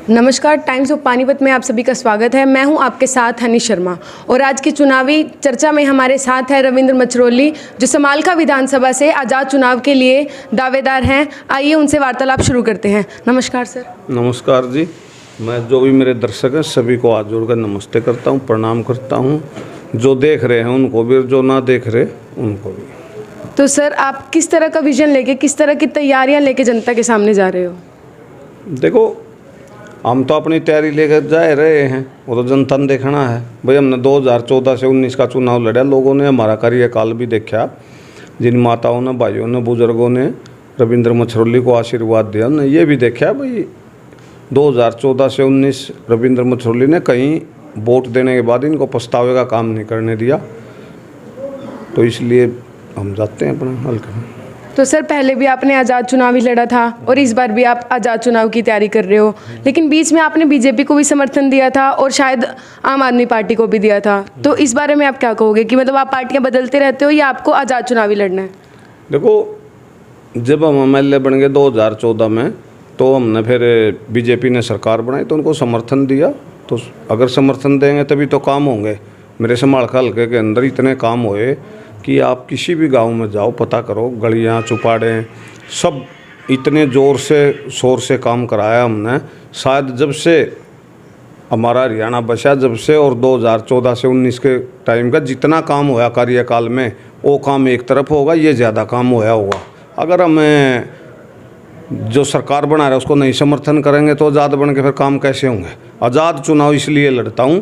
नमस्कार, times of Panipat में आप सभी का स्वागत है। मैं हूं आपके साथ हनी शर्मा और आज की चुनावी चर्चा में हमारे साथ है रविंद्र मछरोली, जो समालखा विधानसभा से आज़ाद चुनाव के लिए दावेदार हैं। आइए उनसे वार्तालाप शुरू करते हैं। नमस्कार सर। नमस्कार जी। मैं जो भी मेरे दर्शक हैं सभी को हाथ जोड़कर नमस्ते करता हूं, प्रणाम करता हूं। जो देख रहे हैं उनको भी, जो ना देख रहे उनको भी। तो सर, आप किस तरह का विजन लेके, किस तरह की तैयारियाँ लेके जनता के सामने जा रहे हो? देखो, हम तो अपनी तैयारी लेकर जा रहे हैं, वो तो जनता ने देखना है भाई। हमने 2014 से 19 का चुनाव लड़ा, लोगों ने हमारा कार्यकाल भी देखा। जिन माताओं ने, भाइयों ने, बुजुर्गों ने रविंद्र मछरोली को आशीर्वाद दिया, उन्होंने ये भी देखा भाई 2014 से 19 रविंद्र मछरोली ने कहीं वोट देने के बाद इनको पछतावे का काम नहीं करने दिया। तो इसलिए हम जाते हैं अपना हल्का। तो सर, पहले भी आपने आज़ाद चुनाव ही लड़ा था और इस बार भी आप आज़ाद चुनाव की तैयारी कर रहे हो, लेकिन बीच में आपने बीजेपी को भी समर्थन दिया था और शायद आम आदमी पार्टी को भी दिया था। तो इस बारे में आप क्या कहोगे कि मतलब आप पार्टियां बदलते रहते हो या आपको आज़ाद चुनाव ही लड़ना है? देखो, जब हम MLA बन गए 2014 में, तो हमने फिर बीजेपी ने सरकार बनाई तो उनको समर्थन दिया। तो अगर समर्थन देंगे तभी तो काम होंगे। मेरे समालखा हल्के के अंदर इतने काम हुए कि आप किसी भी गांव में जाओ, पता करो, गलियां, चौपाड़े सब इतने ज़ोर से शोर से काम कराया हमने। शायद जब से हमारा हरियाणा बचा, जब से, और 2014 से 19 के टाइम का जितना काम होया कार्यकाल में, वो काम एक तरफ होगा, ये ज़्यादा काम होया होगा। अगर हमें जो सरकार बना रहा है उसको नहीं समर्थन करेंगे तो आज़ाद बन के फिर काम कैसे होंगे? आज़ाद चुनाव इसलिए लड़ता हूँ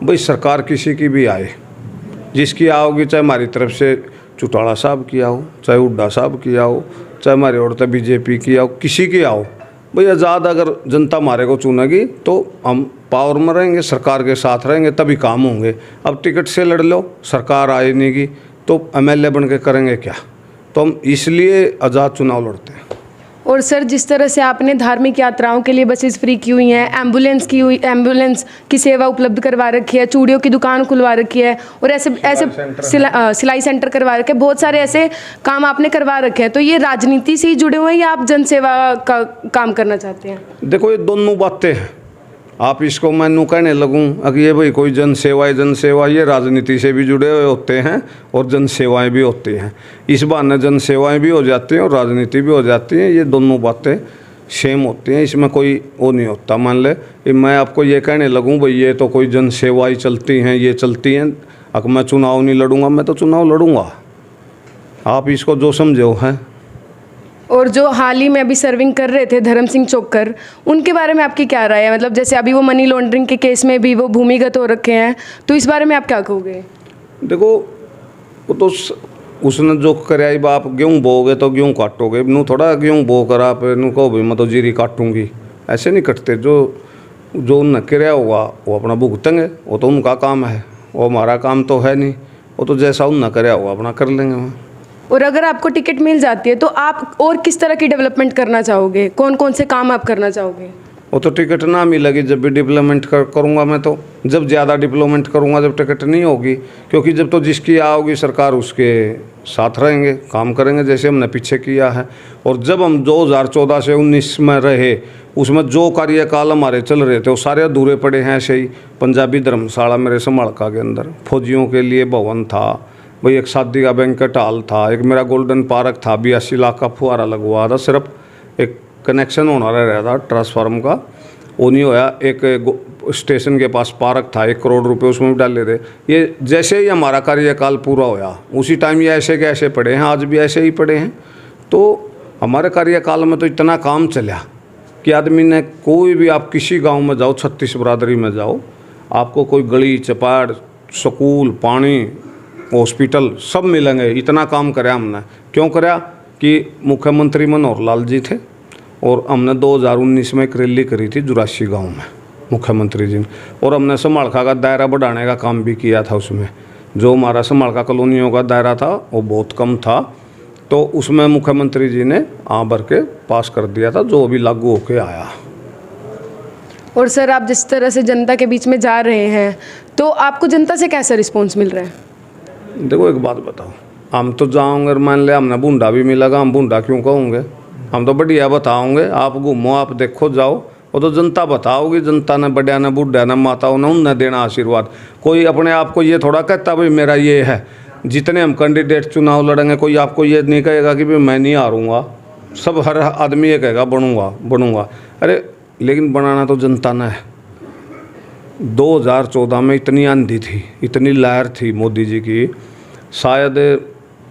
भाई, सरकार किसी की भी आए, जिसकी आओगी, चाहे हमारी तरफ से चौटाला साहब की आओ, चाहे हुड्डा साहब की आओ, चाहे हमारी और बीजेपी की आओ, किसी की आओ भाई, आज़ाद अगर जनता हमारे को चुनेगी तो हम पावर में रहेंगे, सरकार के साथ रहेंगे, तभी काम होंगे। अब टिकट से लड़ लो, सरकार आए नहीं की तो MLA बन के करेंगे क्या? तो हम इसलिए आज़ाद चुनाव लड़ते हैं। और सर, जिस तरह से आपने धार्मिक यात्राओं के लिए बसेस फ्री की हुई हैं, एम्बुलेंस की सेवा उपलब्ध करवा रखी है, चूड़ियों की दुकान खुलवा रखी है और ऐसे सिलाई सेंटर करवा रखे, बहुत सारे ऐसे काम आपने करवा रखे हैं। तो ये राजनीति से ही जुड़े हुए हैं या आप जनसेवा का काम करना चाहते हैं? देखो, ये दोनों बातें हैं। आप इसको मैं यूँ कहने लगूँ अगर ये भाई कोई जनसेवा, ये राजनीति से भी जुड़े हुए होते हैं और जनसेवाएं भी होती हैं। इस बहाने जनसेवाएं भी हो जाती हैं और राजनीति भी हो जाती है। ये दोनों बातें सेम होती हैं, इसमें कोई वो नहीं होता। मान ले मैं आपको ये कहने लगूँ भाई ये तो कोई जनसेवाएँ चलती हैं, ये चलती हैं, अगर मैं चुनाव नहीं लड़ूँगा, मैं तो चुनाव लड़ूँगा। आप इसको जो समझो है। और जो हाल ही में अभी सर्विंग कर रहे थे धर्म सिंह चोक्कर, उनके बारे में आपकी क्या राय है? मतलब जैसे अभी वो मनी लॉन्ड्रिंग के केस में भी वो भूमिगत हो रखे हैं, तो इस बारे में आप क्या कहोगे? देखो, वो तो उसने जो कराई, आप गेहूँ बोओगे तो गेहूँ काटोगे, नू थोड़ा गेहूँ बो कर आप नू कहो भाई मैं तो जीरी काटूंगी, ऐसे नहीं कटते। जो उनने कराया होगा वो अपना भुगतेंगे, वो तो उनका काम है, वो हमारा काम तो है नहीं। वो तो जैसा उनने कराया होगा अपना कर लेंगे वहाँ। और अगर आपको टिकट मिल जाती है तो आप और किस तरह की डेवलपमेंट करना चाहोगे? कौन कौन से काम आप करना चाहोगे? वो तो टिकट ना मिलेगी जब भी डेवलपमेंट करूँगा मैं, तो जब ज़्यादा डेवलपमेंट करूँगा जब टिकट नहीं होगी, क्योंकि जब तो जिसकी आओगी सरकार उसके साथ रहेंगे, काम करेंगे जैसे हमने पीछे किया है। और जब हम 2014 से 19 में रहे, उसमें जो कार्यकाल हमारे चल रहे थे वो सारे अधूरे पड़े हैं ऐसे ही। पंजाबी धर्मशाला मेरे समालखा के अंदर, फौजियों के लिए भवन था भाई, एक शादी का बैंकेट हॉल था, एक मेरा गोल्डन पार्क था, 82 लाख का फुहारा लगवा था, सिर्फ एक कनेक्शन होना रह था ट्रांसफार्म का, वो नहीं होया। एक स्टेशन के पास पार्क था, 1 करोड़ रुपए उसमें भी डाले थे। ये जैसे ही हमारा कार्यकाल पूरा होया उसी टाइम ये ऐसे के ऐसे पड़े हैं, आज भी ऐसे ही पड़े हैं। तो हमारे कार्यकाल में तो इतना काम चला कि आदमी ने, कोई भी आप किसी गाँव में जाओ, 36 बरादरी में जाओ, आपको कोई गली चपाड़, स्कूल, पानी, हॉस्पिटल सब मिलेंगे। इतना काम कराया हमने। क्यों कराया कि मुख्यमंत्री मनोहर लाल जी थे और हमने 2019 में एक रैली करी थी जुरासी गांव में मुख्यमंत्री जी ने, और हमने समालखा का दायरा बढ़ाने का काम भी किया था। उसमें जो हमारा समालखा कॉलोनियों का दायरा था वो बहुत कम था, तो उसमें मुख्यमंत्री जी ने भर के पास कर दिया था, जो अभी लागू होके आया। और सर, आप जिस तरह से जनता के बीच में जा रहे हैं तो आपको जनता से कैसा रिस्पॉन्स मिल रहा है? देखो, एक बात बताओ, हम तो जाओगे, मान ले हमने बूंदा भी मिलेगा, हम बूंदा क्यों कहोगे? हम तो बढ़िया बताओगे। आप घूमो, आप देखो, जाओ, वो तो जनता बताओगी, जनता ने बड़िया ने बुढ़ा ने माताओं ने उनने देना आशीर्वाद। कोई अपने आप को ये थोड़ा कहता भाई मेरा ये है। जितने हम कैंडिडेट चुनाव लड़ेंगे कोई आपको ये नहीं कहेगा कि भाई मैं नहीं हारूंगा, सब हर आदमी ये कहेगा बनूंगा। अरे लेकिन बनाना तो जनता ने है। 2014 में इतनी आंधी थी, इतनी लहर थी मोदी जी की, शायद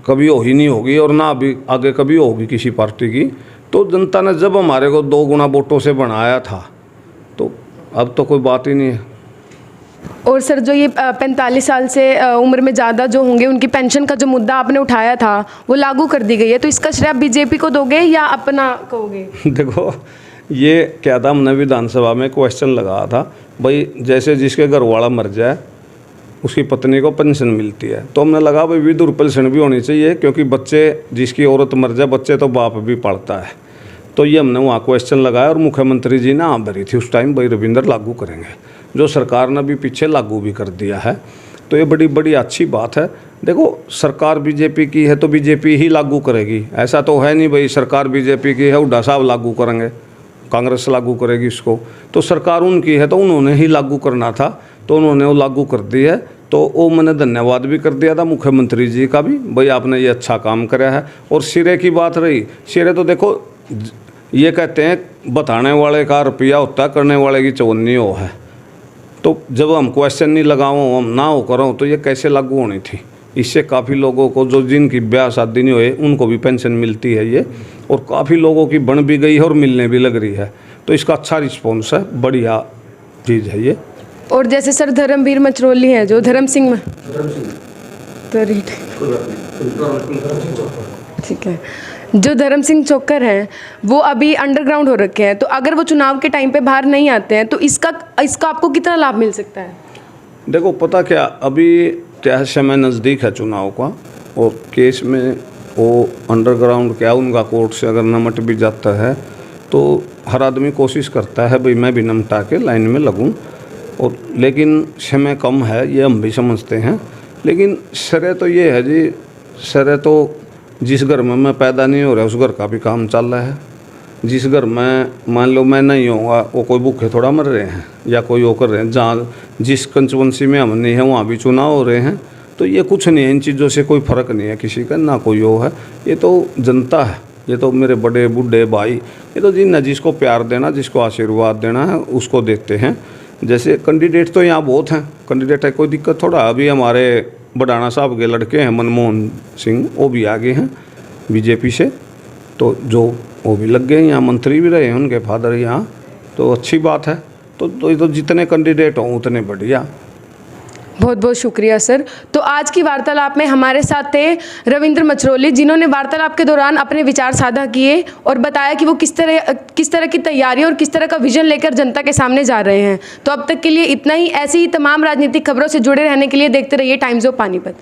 कभी हो ही नहीं होगी और ना अभी आगे कभी होगी किसी पार्टी की। तो जनता ने जब हमारे को 2 गुना वोटों से बनाया था तो अब तो कोई बात ही नहीं है। और सर जो ये 45 साल से उम्र में ज़्यादा जो होंगे उनकी पेंशन का जो मुद्दा आपने उठाया था वो लागू कर दी गई है, तो इसका श्रेय बीजेपी को दोगे या अपना कहोगे? देखो ये क्या था, हमने विधानसभा में क्वेश्चन लगाया था भाई जैसे जिसके घर वाला मर जाए उसकी पत्नी को पेंशन मिलती है, तो हमने लगा भाई विधुर पेंशन भी होनी चाहिए, क्योंकि बच्चे जिसकी औरत मर जाए बच्चे तो बाप भी पालता है। तो ये हमने वहाँ क्वेश्चन लगाया और मुख्यमंत्री जी ने हाँ भरी थी उस टाइम, भाई रविंदर लागू करेंगे, जो सरकार ने भी पीछे लागू भी कर दिया है। तो ये बड़ी अच्छी बात है। देखो सरकार बीजेपी की है तो बीजेपी ही लागू करेगी, ऐसा तो है नहीं भाई सरकार बीजेपी की है हुड्डा साहब लागू करेंगे, कांग्रेस लागू करेगी इसको। तो सरकार उनकी है तो उन्होंने ही लागू करना था, तो उन्होंने वो लागू कर दी है। तो वो मैंने धन्यवाद भी कर दिया था मुख्यमंत्री जी का भी, भाई आपने ये अच्छा काम कराया है। और सिरे की बात रही, सिरे तो देखो ये कहते हैं बताने वाले का रुपया होता है, करने वाले की चवन्नी हो है। तो जब हम क्वेश्चन नहीं लगाओ, हम ना हो करो, तो ये कैसे लागू होनी थी? इससे काफ़ी लोगों को जो जिनकी ब्याह शादी नहीं हुए उनको भी पेंशन मिलती है ये, और काफ़ी लोगों की बन भी गई है और मिलने भी लग रही है। तो इसका अच्छा रिस्पॉन्स है, बढ़िया चीज़ है ये। और जैसे सर धर्मवीर मचरौली है जो धर्म सिंह ठीक है, जो धर्म सिंह चोक्कर हैं वो अभी अंडरग्राउंड हो रखे हैं, तो अगर वो चुनाव के टाइम पे बाहर नहीं आते हैं तो इसका आपको कितना लाभ मिल सकता है? देखो पता क्या, अभी क्या समय नज़दीक है चुनाव का, और केस में वो अंडरग्राउंड क्या उनका कोर्ट से अगर नमट भी जाता है तो हर आदमी कोशिश करता है भाई मैं भी नमटा के लाइन में लगूं, और लेकिन समय कम है ये हम भी समझते हैं। लेकिन श्रेय तो ये है जी, श्रेय तो जिस घर में मैं पैदा नहीं हो रहा उस घर का भी काम चल रहा है। जिस घर में मान लो मैं नहीं होऊंगा वो कोई भूखे थोड़ा मर रहे हैं या कोई वो कर रहे हैं, जहाँ जिस कंस्टिट्यूंसी में हम नहीं है वहाँ भी चुनाव हो रहे हैं। तो ये कुछ नहीं है, इन चीज़ों से कोई फ़र्क नहीं है किसी का, ना कोई वो है, ये तो जनता है, ये तो मेरे बड़े बूढ़े भाई, ये तो जिसको प्यार देना जिसको आशीर्वाद देना है उसको देते हैं। जैसे कैंडिडेट तो यहाँ बहुत हैं, कैंडिडेट है कोई दिक्कत थोड़ा। अभी हमारे बडाना साहब के लड़के हैं मनमोहन सिंह, वो भी आगे हैं बीजेपी से, तो जो वो भी लग गए यहाँ, मंत्री भी रहे हैं उनके फादर यहाँ, तो अच्छी बात है। तो ये तो जितने कैंडिडेट हों उतने बढ़िया। बहुत बहुत शुक्रिया सर। तो आज की वार्तालाप में हमारे साथ थे रविंद्र मचरौली, जिन्होंने वार्तालाप के दौरान अपने विचार साझा किए और बताया कि वो किस तरह की तैयारी और किस तरह का विजन लेकर जनता के सामने जा रहे हैं। तो अब तक के लिए इतना ही। ऐसी ही तमाम राजनीतिक खबरों से जुड़े रहने के लिए देखते रहिए टाइम्स ऑफ पानीपत।